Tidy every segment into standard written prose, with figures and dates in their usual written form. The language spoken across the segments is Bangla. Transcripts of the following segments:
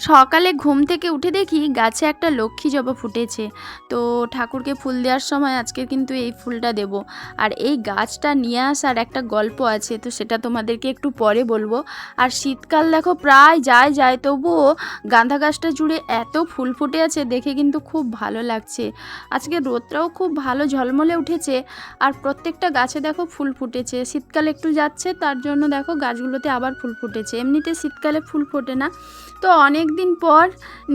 সকালে ঘুম থেকে উঠে দেখি গাছে একটা লক্ষ্মী জবা ফুটেছে। তো ঠাকুরকে ফুল দেওয়ার সময় আজকে কিন্তু এই ফুলটা দেব। আর এই গাছটা নিয়ে আসার একটা গল্প আছে, তো সেটা তোমাদেরকে একটু পরে বলবো। আর শীতকাল দেখো প্রায় যায় তবুও গাঁদা গাছটা জুড়ে এত ফুল ফুটে আছে, দেখে কিন্তু খুব ভালো লাগছে। আজকে রোদটাও খুব ভালো ঝলমলে উঠেছে, আর প্রত্যেকটা গাছে দেখো ফুল ফুটেছে। শীতকাল একটু যাচ্ছে, তার জন্য দেখো গাছগুলোতে আবার ফুল ফুটেছে। এমনিতে শীতকালে ফুল ফোটে না। তো অনেক দিন পর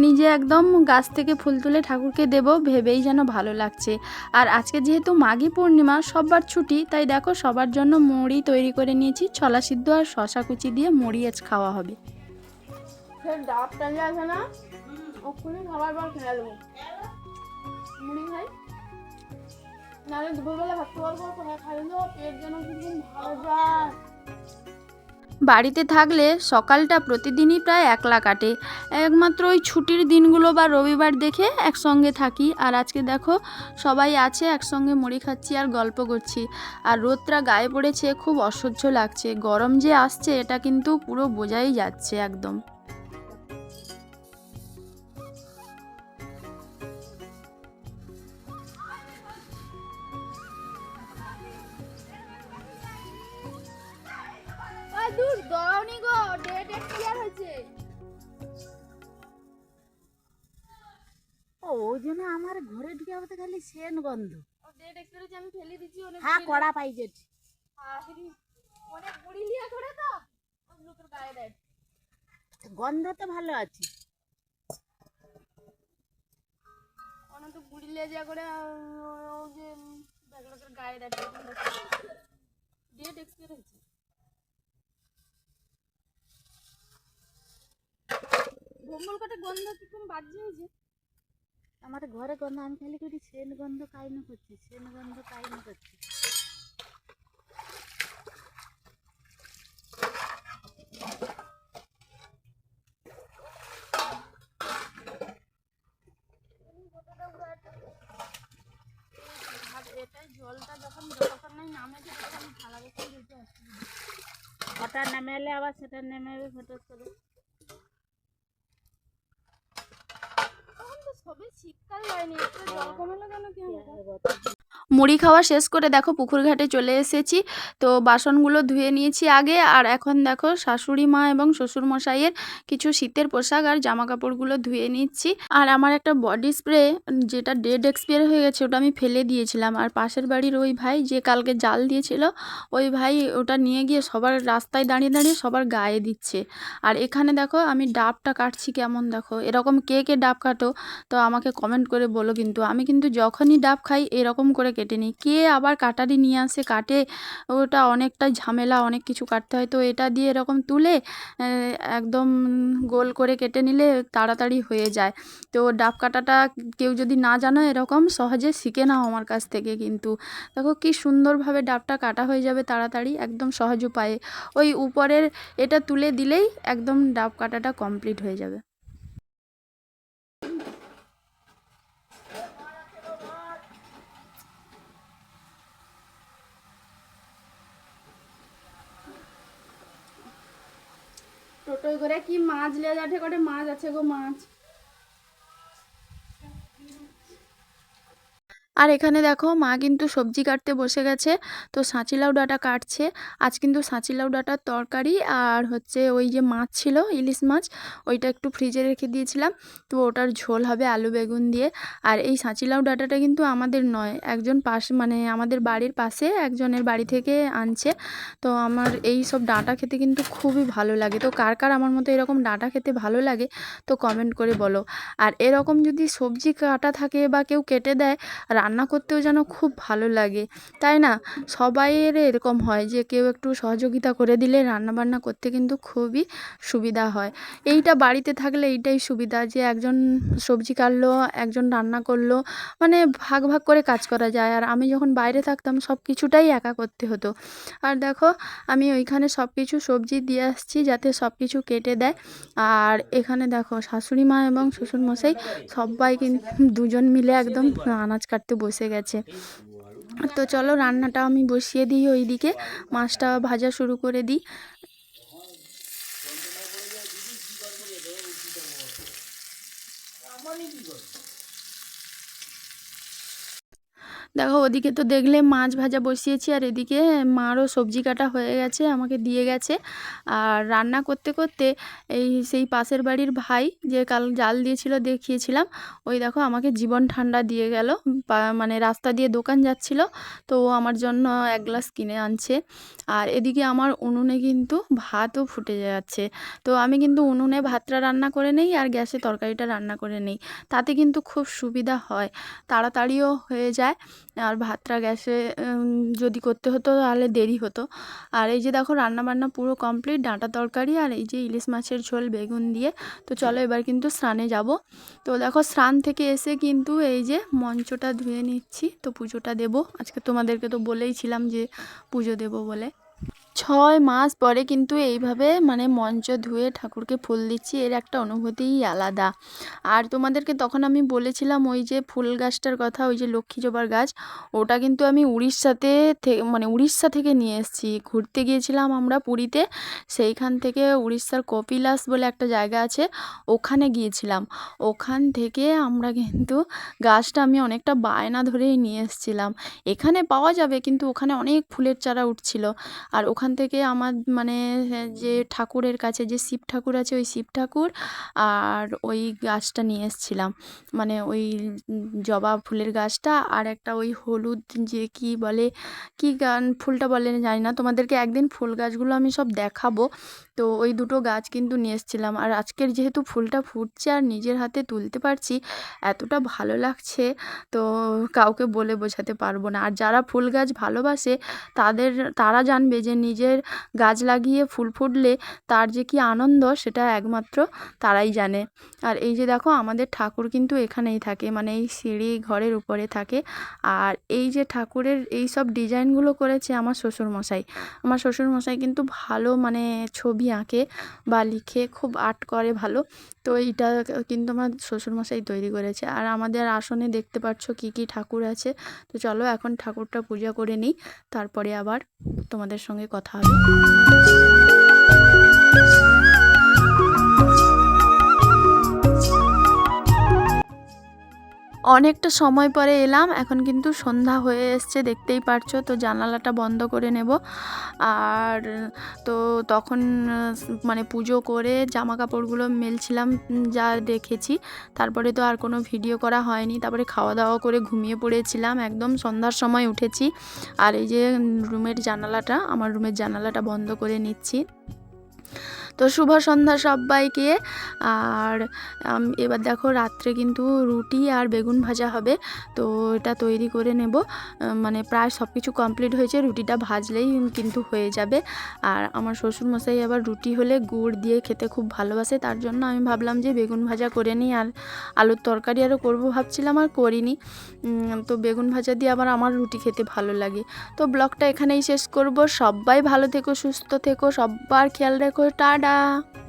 নিজে একদম গাছ থেকে ফুল তুলে ঠাকুরকে দেব ভেবেই যেন ভালো লাগছে। আর আজকে যেহেতু মাঘী পূর্ণিমা, সবার ছুটি, তাই দেখো সবার জন্য মুড়ি তৈরি করে নিয়েছি। ছোলা সিদ্ধ আর শশা কুচি দিয়ে মুড়ি আজ খাওয়া হবে। ডাবটা যে আছে না, ওখানে খাবার পর খেয়ে দেবো মুড়ি খাই, নাহলে দুপুরবেলা ভাত খাওয়ার পর খাইলে তো পেট যেন কিছুদিন ভালো যায়। বাড়িতে থাকলে সকালটা প্রতিদিনই প্রায় একলা কাটে, একমাত্র ওই ছুটির দিনগুলো বা রবিবার দেখে একসঙ্গে থাকি। আর আজকে দেখো সবাই আছে, একসঙ্গে মুড়ি খাচ্ছি আর গল্প করছি। আর রোদটা গায়ে পড়েছে, খুব অসহ্য লাগছে। গরম যে আসছে এটা কিন্তু পুরো বোঝাই যাচ্ছে একদম। দূর দাওনি গো, ডেট এক্সপায়ার হয়েছে। ওই জন্য আমার ঘরে ঢুকে আমাদের খালি সেন গন্ধ। ডেট এক্সপায়ার হয়েছে, আমি ফেলে দিচ্ছি। অনেক হ্যাঁ কড়া পাইছে, অনেক বুড়ি লিয়া করে তো লোকের গায়ে দেয়। গন্ধ তো ভালো আছে। অনেক তো বুড়ি লিয়ে যা করে ও যে লোকের গায়ে দেয়। ডেট এক্সপায়ার হয়েছে। ভম্বল কাটে গন্ধ কিরকম বাজে হয়েছে। আমার ঘরে গন্ধ, আমি খালি করি সেন গন্ধ কাইনা করছি, সেন গন্ধ কাইনা করছি। এটাই জলটা যখন নামে তখন থালা রেখে দিতে অসুবিধা। ওটা নেমে এলে আবার সেটা নেমে হঠাৎ করে। তখন তো সবে শীতকাল হয়নি, একটু জল কমালো কেন কি হবে। মুড়ি খাওয়া শেষ করে দেখো পুকুর ঘাটে চলে এসেছি। তো বাসনগুলো ধুয়ে নিয়েছি আগে, আর এখন দেখো শাশুড়ি মা এবং শ্বশুর মশাইয়ের কিছু শীতের পোশাক আর জামা কাপড়গুলো ধুয়ে নিচ্ছি। আর আমার একটা বডি স্প্রে যেটা ডেড এক্সপায়ার হয়ে গেছে, ওটা আমি ফেলে দিয়েছিলাম। আর পাশের বাড়ির ওই ভাই যে কালকে জাল দিয়েছিল, ওই ভাই ওটা নিয়ে গিয়ে সবার রাস্তায় দাঁড়িয়ে দাঁড়িয়ে সবার গায়ে দিচ্ছে। আর এখানে দেখো আমি ডাবটা কাটছি কেমন, দেখো এরকম কে কে ডাব কাটো তো আমাকে কমেন্ট করে বলো। কিন্তু আমি কিন্তু যখনই ডাব খাই এরকম করে কেটে নিই। কে আবার কাটারি নিয়ে আসে কাটে, ওটা অনেকটা ঝামেলা, অনেক কিছু কাটতে হয়। তো এটা দিয়ে এরকম তুলে একদম গোল করে কেটে নিলে তাড়াতাড়ি হয়ে যায়। তো ডাব কাটাটা কেউ যদি না জানো এরকম সহজে শিখে নাও আমার কাছ থেকে। কিন্তু দেখো কি সুন্দরভাবে ডাবটা কাটা হয়ে যাবে তাড়াতাড়ি, একদম সহজ উপায়ে। ওই উপরের এটা তুলে দিলেই একদম ডাব কাটাটা কমপ্লিট হয়ে যাবে। টোটোয় করে কি মাছ লিয়ে যাঠে করে, মাছ আছে গো মাছ। আর এখানে দেখো মা কিন্তু সবজি কাটতে বসে গেছে। তো সাঁচিলাউ ডাঁটা কাটছে। আজ কিন্তু সাঁচিলাউ ডাঁটার তরকারি, আর হচ্ছে ওই যে মাছ ছিল ইলিশ মাছ, ওইটা একটু ফ্রিজে রেখে দিয়েছিলাম। তো ওটার ঝোল হবে আলু বেগুন দিয়ে। আর এই সাঁচিলাউ ডাঁটাটা কিন্তু আমাদের নয়, একজন মানে আমাদের বাড়ির পাশে একজনের বাড়ি থেকে আনছে। তো আমার এই সব ডাঁটা খেতে কিন্তু খুবই ভালো লাগে। তো কার কার আমার মতো এরকম ডাঁটা খেতে ভালো লাগে তো কমেন্ট করে বলো। আর এরকম যদি সবজি কাটা থাকে বা কেউ কেটে দেয়, রান্না করতেও যেন খুব ভালো লাগে, তাই না? সবাইয়ের এরকম হয় যে কেউ একটু সহযোগিতা করে দিলে রান্নাবান্না করতে কিন্তু খুবই সুবিধা হয়। এইটা বাড়িতে থাকলে এইটাই সুবিধা, যে একজন সবজি কাটলো, একজন রান্না করলো, মানে ভাগ ভাগ করে কাজ করা যায়। আর আমি যখন বাইরে থাকতাম সব কিছুটাই একা করতে হতো। আর দেখো আমি ওইখানে সব কিছু সবজি দিয়ে আসছি যাতে সব কিছু কেটে দেয়। আর এখানে দেখো শাশুড়ি মা এবং শ্বশুরমশাই সবাই কিন্তু দুজন মিলে একদম আনাজ কাটতে বসে গেছে। তো চলো রান্নাটা আমি বসিয়ে দিই, ওইদিকে মাছটা ভাজা শুরু করে দিই। দেখো ওদিকে তো দেখলে মাছ ভাজা বসিয়েছি, আর এদিকে মারও সবজি কাটা হয়ে গেছে, আমাকে দিয়ে গেছে। আর রান্না করতে করতে সেই পাশের বাড়ির ভাই যে কাল জাল দিয়েছিল দেখিয়েছিলাম, ওই দেখো আমাকে জীবন ঠান্ডা দিয়ে গেল। মানে রাস্তা দিয়ে দোকান যাচ্ছিল, তো ও আমার জন্য এক গ্লাস কিনে আনছে। আর এদিকে আমার উনুনে কিন্তু ভাতও ফুটে যাচ্ছে। তো আমি কিন্তু উনুনে ভাতটা রান্না করে নেই আর গ্যাসে তরকারিটা রান্না করে নেই, তাতে কিন্তু খুব সুবিধা হয়, তাড়াতাড়িও হয়ে যায়। আর ভাতটা গ্যাসে যদি করতে হতো তাহলে দেরি হতো। আর এই যে দেখো রান্নাবান্না পুরো কমপ্লিট, ডাঁটা তরকারি আর এই যে ইলিশ মাছের ঝোল বেগুন দিয়ে। তো চলো এবার কিন্তু স্নানে যাব। তো দেখো স্নান থেকে এসে কিন্তু এই যে মঞ্চটা ধুয়ে নিচ্ছি, তো পুজোটা দেব আজকে। তোমাদেরকে তো বলেইছিলাম যে পুজো দেব বলে। 6 মাস পরে কিন্তু এইভাবে মানে মঞ্চ ধুয়ে ঠাকুরকে ফুল দিচ্ছি, এর একটা অনুভূতিই আলাদা। আর তোমাদেরকে তখন আমি বলেছিলাম ওই যে ফুল গাছটার কথা, ওই যে লক্ষ্মী জবার গাছ, ওটা কিন্তু আমি উড়িষ্যা থেকে নিয়ে এসেছি। ঘুরতে গিয়েছিলাম আমরা পুরীতে, সেইখান থেকে উড়িষ্যার কপিলাস বলে একটা জায়গা আছে, ওখানে গিয়েছিলাম। ওখান থেকে আমরা কিন্তু গাছটা আমি অনেকটা বায়না ধরেই নিয়ে এসেছিলাম। এখানে পাওয়া যাবে, কিন্তু ওখানে অনেক ফুলের চারা উঠছিল। আর ওখান থেকে আমার মানে যে ঠাকুরের কাছে যে শিব ঠাকুর আছে, ওই শিব ঠাকুর আর ওই গাছটা নিয়ে এসেছিলাম, মানে ওই জবা ফুলের গাছটা আর একটা ওই হলুদ যে কি বলে, কি গান ফুলটা বলে জানি না, তোমাদেরকে একদিন ফুল গাছগুলো আমি সব দেখাবো। তো ওই দুটো গাছ কিন্তু নিয়ে এসেছিলাম। আর আজকের যেহেতু ফুলটা ফুটছে আর নিজের হাতে তুলতে পারছি, এতটা ভালো লাগছে, তো কাউকে বলে বোঝাতে পারবো না। আর যারা ফুল গাছ ভালোবাসে তারা জানবে যে নিজের গাছ লাগিয়ে ফুল ফুটলে তার যে কি আনন্দ, সেটা একমাত্র তারাই জানে। আর এই যে দেখো আমাদের ঠাকুর কিন্তু এখানেই থাকে, মানে এই সিঁড়ি ঘরের উপরে থাকে। আর এই যে ঠাকুরের এই সব ডিজাইনগুলো করেছে আমার শ্বশুরমশাই। আমার শ্বশুরমশাই কিন্তু ভালো মানে ছবি আঁকে বা লিখে, খুব আর্ট করে ভালো। তো এইটা কিন্তু আমার শ্বশুরমশাই তৈরি করেছে। আর আমাদের আসনে দেখতে পাচ্ছ কি কি ঠাকুর আছে। তো চলো এখন ঠাকুরটা পূজা করে নিই, তারপরে আবার তোমাদের সঙ্গে কথা হবে। অনেকটা সময় পরে এলাম, এখন কিন্তু সন্ধ্যা হয়ে এসছে দেখতেই পারছো। তো জানালাটা বন্ধ করে নেব। আর তো তখন মানে পুজো করে জামা কাপড়গুলো মেলছিলাম, যা দেখেছি। তারপরে তো আর কোনো ভিডিও করা হয়নি। তারপরে খাওয়া দাওয়া করে ঘুমিয়ে পড়েছিলাম, একদম সন্ধ্যার সময় উঠেছি। আর এই যে আমার রুমের জানালাটা বন্ধ করে নিচ্ছি। তো শুভ সন্ধ্যা সবাইকে। আর এবার দেখো রাত্রে কিন্তু রুটি আর বেগুন ভাজা হবে, তো এটা তৈরি করে নেব। মানে প্রায় সব কিছু কমপ্লিট হয়েছে, রুটিটা ভাজলেই কিন্তু হয়ে যাবে। আর আমার শ্বশুরমশাই আবার রুটি হলে গুড় দিয়ে খেতে খুব ভালোবাসে, তার জন্য আমি ভাবলাম যে বেগুন ভাজা করে নিই। আর আলুর তরকারি আরও করবো ভাবছিলাম, আর করিনি। তো বেগুন ভাজা দিয়ে আবার আমার রুটি খেতে ভালো লাগে। তো ব্লগটা এখানেই শেষ করব। সবাই ভালো থেকো, সুস্থ থেকো, সবার খেয়াল রেখো, টাটা।